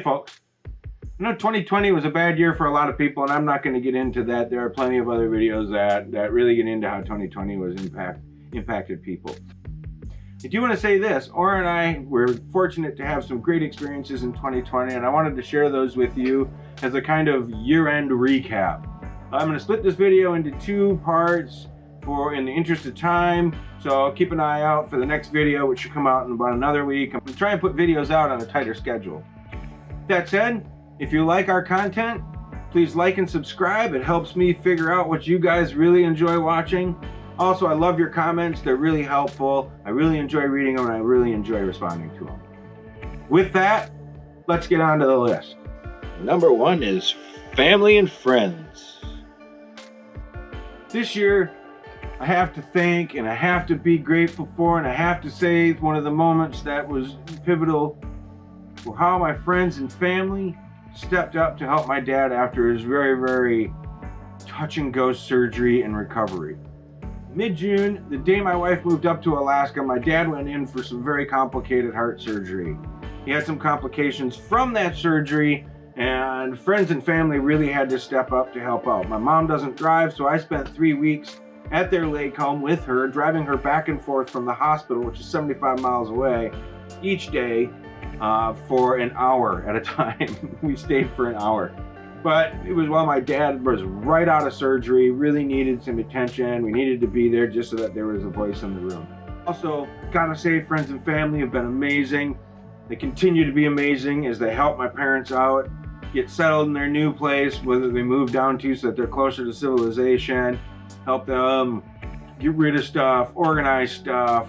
Hey folks, I know 2020 was a bad year for a lot of people, and I'm not going to get into that. There are plenty of other videos that really get into how 2020 was impacted people. I do want to say this, Aura and I were fortunate to have some great experiences in 2020, and I wanted to share those with you as a kind of year-end recap. I'm going to split this video into two parts in the interest of time, so keep an eye out for the next video, which should come out in about another week. I'm going to try and put videos out on a tighter schedule. That said, if you like our content, please like and subscribe. It helps me figure out what you guys really enjoy watching. Also, I love your comments. They're really helpful. I really enjoy reading them, and I really enjoy responding to them. With that, let's get on to the list. Number one is family and friends. This year, I have to thank and I have to be grateful for, and I have to say one of the moments that was pivotal for how my friends and family stepped up to help my dad after his very, very touch and go surgery and recovery. Mid-June, the day my wife moved up to Alaska, my dad went in for some very complicated heart surgery. He had some complications from that surgery, and friends and family really had to step up to help out. My mom doesn't drive, so I spent 3 weeks at their lake home with her, driving her back and forth from the hospital, which is 75 miles away, each day for an hour at a time. We stayed for an hour. But it was while my dad was right out of surgery, really needed some attention. We needed to be there just so that there was a voice in the room. Also, gotta say, friends and family have been amazing. They continue to be amazing as they help my parents out, get settled in their new place, whether they move down to so that they're closer to civilization, help them get rid of stuff, organize stuff,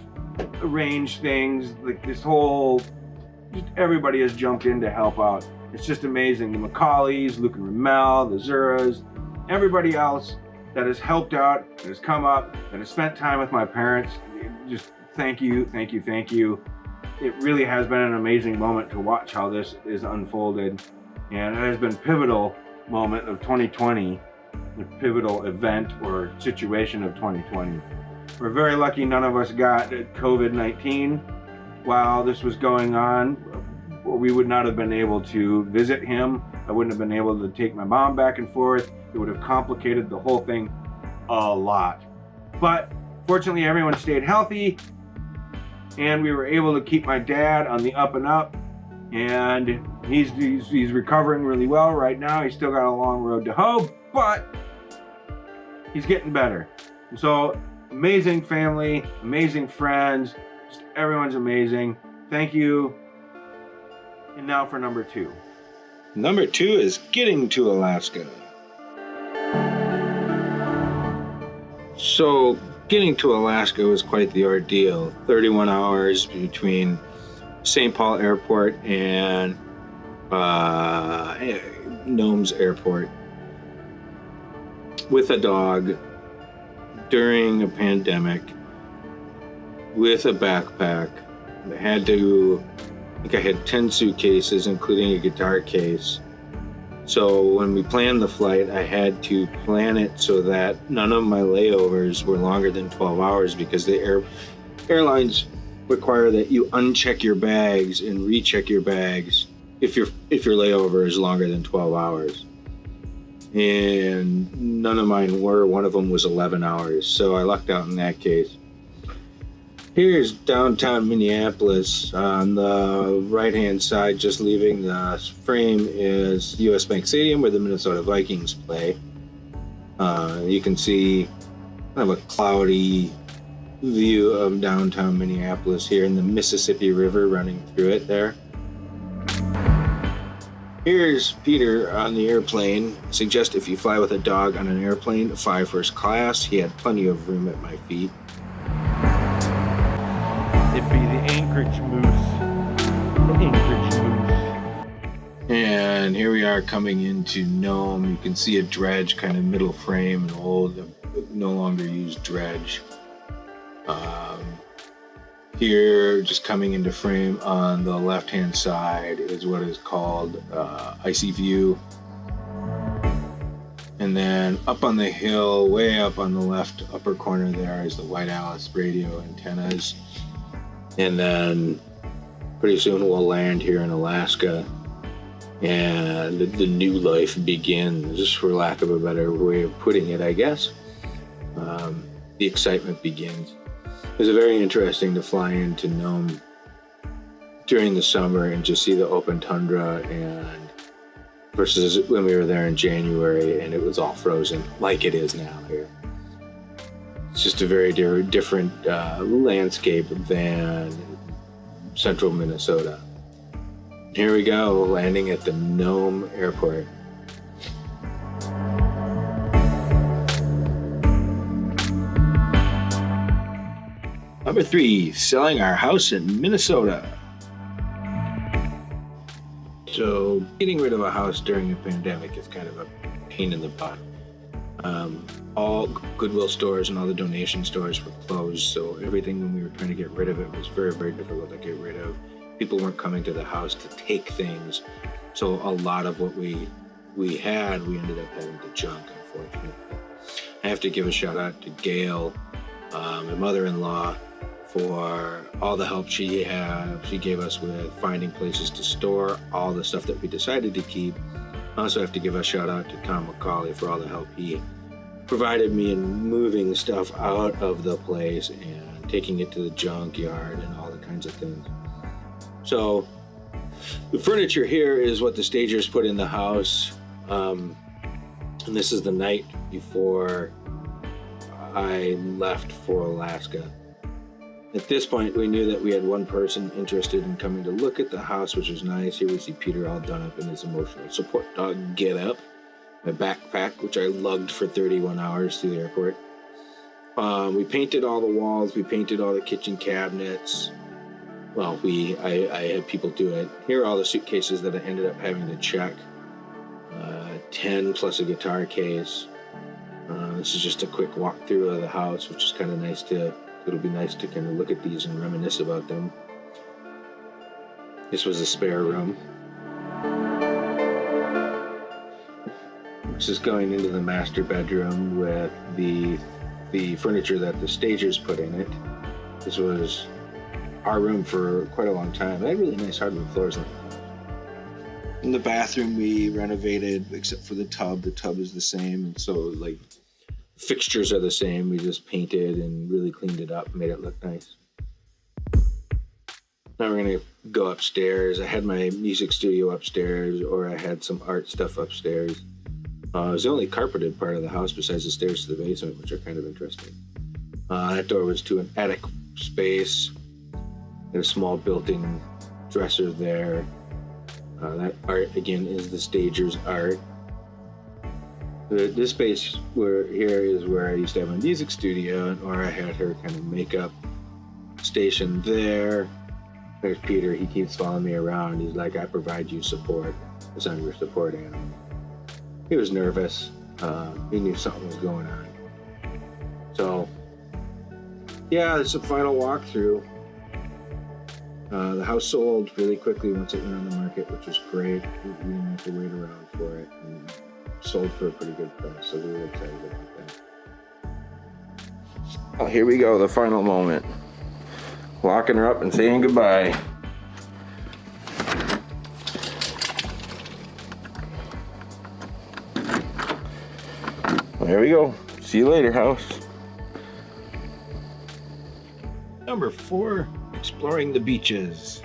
arrange things. Like this whole, just everybody has jumped in to help out. It's just amazing. The Macaulays, Luke and Ramel, the Zuras, everybody else that has helped out, that has come up, that has spent time with my parents. Just thank you, thank you, thank you. It really has been an amazing moment to watch how this is unfolded. And it has been a pivotal moment of 2020, a pivotal event or situation of 2020. We're very lucky none of us got COVID-19 while this was going on, or we would not have been able to visit him. I wouldn't have been able to take my mom back and forth. It would have complicated the whole thing a lot. But fortunately, everyone stayed healthy, and we were able to keep my dad on the up and up, and he's recovering really well right now. He's still got a long road to hoe, but he's getting better. So amazing family, amazing friends, just everyone's amazing. Thank you. And now for number two. Number two is getting to Alaska. So getting to Alaska was quite the ordeal. 31 hours between St. Paul Airport and Nome's Airport with a dog during a pandemic with a backpack. I think I had 10 suitcases, including a guitar case. So when we planned the flight, I had to plan it so that none of my layovers were longer than 12 hours because the airlines require that you uncheck your bags and recheck your bags if your layover is longer than 12 hours. And none of mine were. One of them was 11 hours, so I lucked out in that case. Here's downtown Minneapolis. On the right-hand side, just leaving the frame, is US Bank Stadium where the Minnesota Vikings play. You can see kind of a cloudy view of downtown Minneapolis here, and the Mississippi River running through it there. Here's Peter on the airplane. Suggest if you fly with a dog on an airplane, fly first class. He had plenty of room at my feet. It'd be the Anchorage Moose. The Anchorage Moose. And here we are coming into Nome. You can see a dredge, kind of middle frame, an old, no longer used dredge. Here, just coming into frame on the left-hand side is what is called Icy View. And then up on the hill, way up on the left upper corner there, is the White Alice radio antennas. And then pretty soon we'll land here in Alaska. and the new life begins, just for lack of a better way of putting it, I guess. The excitement begins. It was very interesting to fly into Nome during the summer and just see the open tundra, and versus when we were there in January and it was all frozen like it is now here. It's just a very different landscape than central Minnesota. Here we go, landing at the Nome Airport. Number 3, selling our house in Minnesota. So getting rid of a house during a pandemic is kind of a pain in the butt. All Goodwill stores and all the donation stores were closed, so everything when we were trying to get rid of it was very, very difficult to get rid of. People weren't coming to the house to take things, so a lot of what we had, we ended up having to junk, unfortunately. I have to give a shout out to Gail, my mother-in-law, for all the help she gave us with finding places to store all the stuff that we decided to keep. I also have to give a shout out to Tom McCauley for all the help he provided me in moving stuff out of the place and taking it to the junkyard and all the kinds of things. So the furniture here is what the stagers put in the house. And this is the night before I left for Alaska. At this point, we knew that we had one person interested in coming to look at the house, which was nice. Here we see Peter all done up in his emotional support dog get up. My backpack, which I lugged for 31 hours through the airport. We painted all the walls. We painted all the kitchen cabinets. Well, I had people do it. Here are all the suitcases that I ended up having to check. 10 plus a guitar case. This is just a quick walkthrough of the house, which is kind of nice it'll be nice to kind of look at these and reminisce about them. This was a spare room. This is going into the master bedroom with the furniture that the stagers put in it. This was our room for quite a long time. It had really nice hardwood floors in it. In the bathroom, we renovated except for the tub. The tub is the same, and so like fixtures are the same. We just painted and really cleaned it up, made it look nice. Now we're gonna go upstairs. I had my music studio upstairs, or I had some art stuff upstairs. It was the only carpeted part of the house besides the stairs to the basement, which are kind of interesting. That door was to an attic space. There's a small built-in dresser there. That art, again, is the stager's art. This space here is where I used to have my music studio, or I had her kind of makeup station there. There's Peter. He keeps following me around. He's like, I provide you support, because I'm your support animal. He was nervous. He knew something was going on. So, yeah, it's a final walkthrough. The house sold really quickly once it went on the market, which was great. We didn't have to wait around for it. And sold for a pretty good price, so we were excited about that. Oh, here we go, the final moment. Locking her up and saying goodbye. There we go. See you later, house. Number 4, exploring the beaches.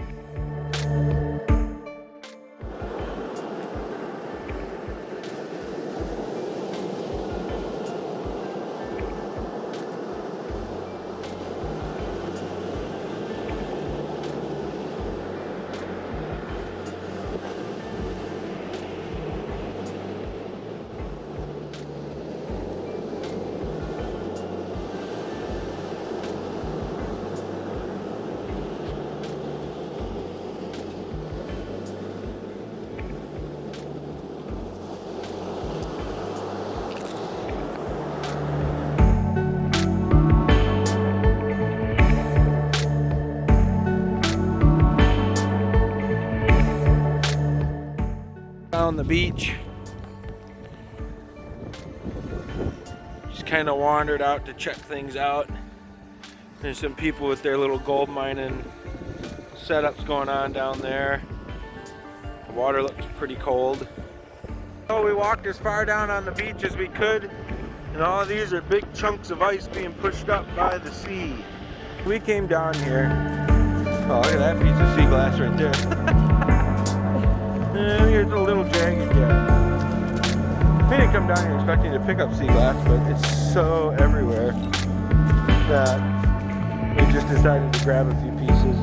On the beach, just kind of wandered out to check things out. There's some people with their little gold mining setups going on down there. water looks pretty cold. So we walked as far down on the beach as we could, and all of these are big chunks of ice being pushed up by the sea. We came down here. Oh, look at that piece of sea glass right there. And here's a little jagged yet. We didn't come down here expecting to pick up sea glass, but it's so everywhere that we just decided to grab a few pieces.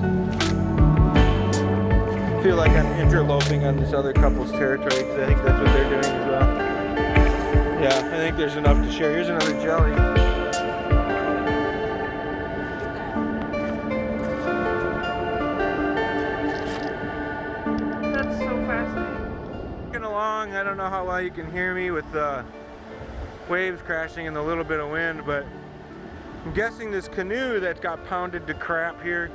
I feel like I'm interloping on this other couple's territory because I think that's what they're doing as well. Yeah, I think there's enough to share. Here's another jelly. That's so fascinating. Walking along, I don't know how well you can hear me with the waves crashing and a little bit of wind, but I'm guessing this canoe that got pounded to crap here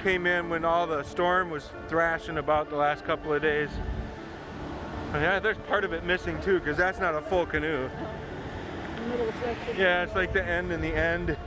came in when all the storm was thrashing about the last couple of days. And yeah, there's part of it missing too, because that's not a full canoe. The middle section. Yeah, it's like the end and the end.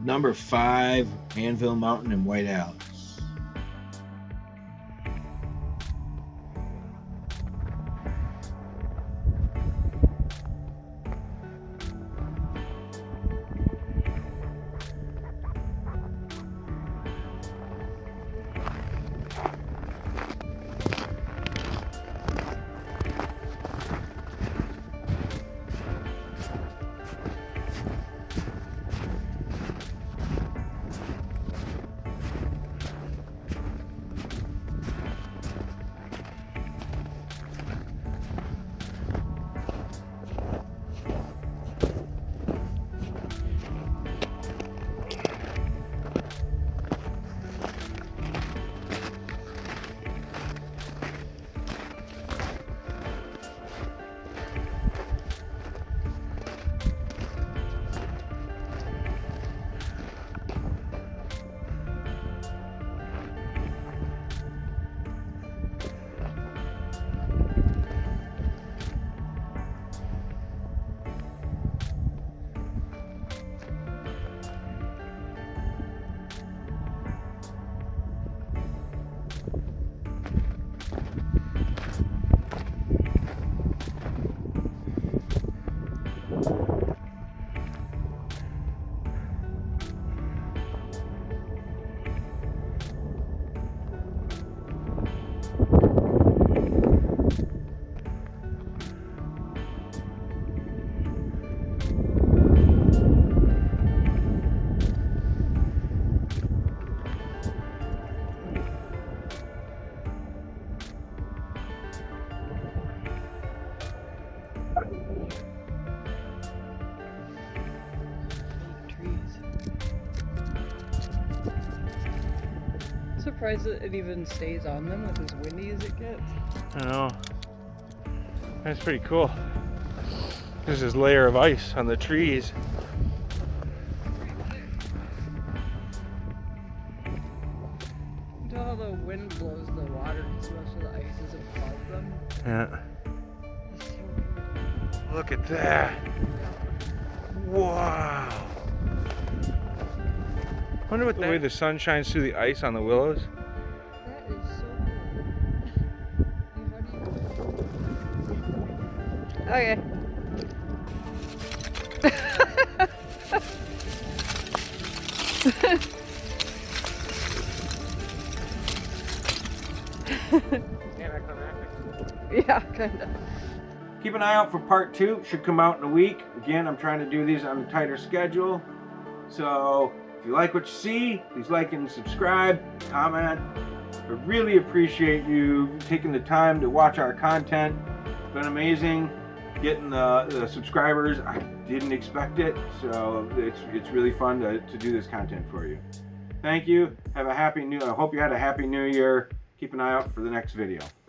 Number 5, Anvil Mountain in White Alex. Surprised that it even stays on them with as windy as it gets. I know. That's pretty cool. There's this layer of ice on the trees. Until how the wind blows the water because most of the ice is above them. Yeah. It's so weird. Look at that. Wow. I wonder what the way the sun shines through the ice on the willows. That is so cool. Okay. Yeah, kinda. Keep an eye out for part 2. It should come out in a week. Again, I'm trying to do these on a tighter schedule. So If you like what you see, please like and subscribe, comment. I really appreciate you taking the time to watch our content. It's been amazing getting the subscribers. I didn't expect it, so it's really fun to do this content for you. Thank you. Have a happy new. I hope you had a happy new year. Keep an eye out for the next video.